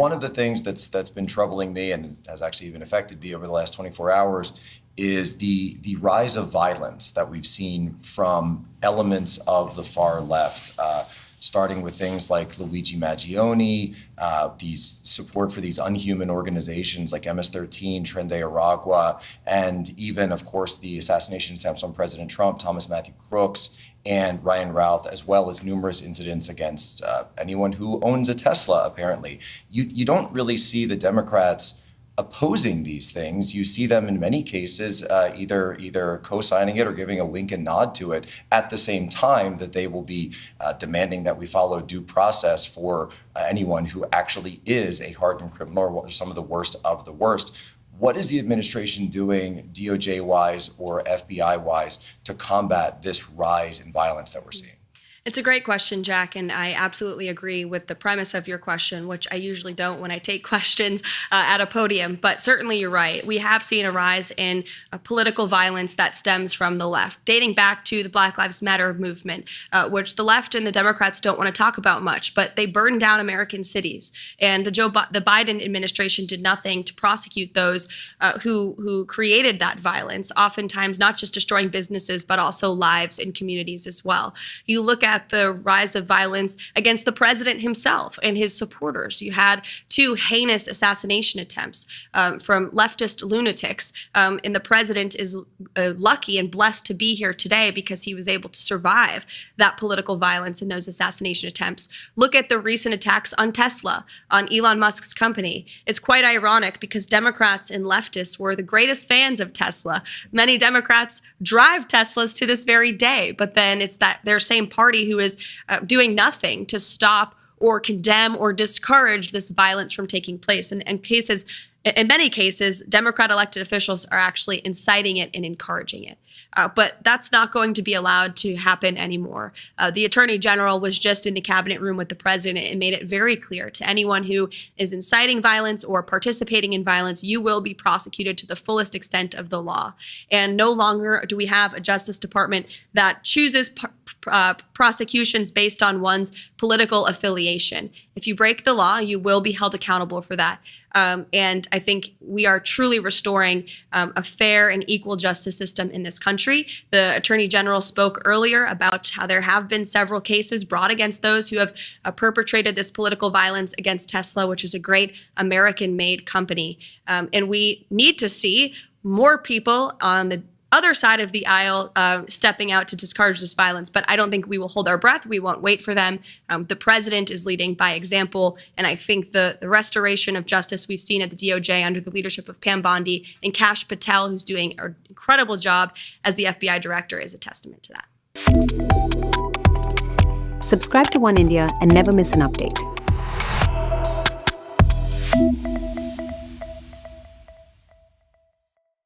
one of the things that's been troubling me and has actually even affected me over the last 24 hours is the rise of violence that we've seen from elements of the far left, starting with things like Luigi Maggioni, these support for these unhuman organizations like MS-13, Tren de Aragua, and even, of course, the assassination attempts on President Trump, Thomas Matthew Crooks, and Ryan Routh, as well as numerous incidents against anyone who owns a Tesla, apparently. You don't really see the Democrats opposing these things. You see them in many cases either co-signing it or giving a wink and nod to it at the same time that they will be demanding that we follow due process for anyone who actually is a hardened criminal or some of the worst of the worst. What is the administration doing, DOJ-wise or FBI-wise, to combat this rise in violence that we're seeing? It's a great question, Jack, and I absolutely agree with the premise of your question, which I usually don't when I take questions at a podium. But certainly you're right. We have seen a rise in political violence that stems from the left, dating back to the Black Lives Matter movement, which the left and the Democrats don't want to talk about much, but they burned down American cities. And the Biden administration did nothing to prosecute those who created that violence, oftentimes not just destroying businesses, but also lives and communities as well. You look at the rise of violence against the president himself and his supporters. You had 2 heinous assassination attempts from leftist lunatics, and the president is lucky and blessed to be here today because he was able to survive that political violence and those assassination attempts. Look at the recent attacks on Tesla, on Elon Musk's company. It's quite ironic because Democrats and leftists were the greatest fans of Tesla. Many Democrats drive Teslas to this very day, but then it's that their same party who is doing nothing to stop or condemn or discourage this violence from taking place. And in many cases, Democrat elected officials are actually inciting it and encouraging it. But that's not going to be allowed to happen anymore. The Attorney General was just in the cabinet room with the president and made it very clear to anyone who is inciting violence or participating in violence, you will be prosecuted to the fullest extent of the law. And no longer do we have a Justice Department that chooses prosecutions based on one's political affiliation. If you break the law, you will be held accountable for that. And I think we are truly restoring a fair and equal justice system in this country. The Attorney General spoke earlier about how there have been several cases brought against those who have perpetrated this political violence against Tesla, which is a great American-made company. And we need to see more people on the other side of the aisle stepping out to discourage this violence. But I don't think we will hold our breath. We won't wait for them. The president is leading by example. And I think the restoration of justice we've seen at the DOJ under the leadership of Pam Bondi and Kash Patel, who's doing an incredible job as the FBI director, is a testament to that. Subscribe to Oneindia and never miss an update.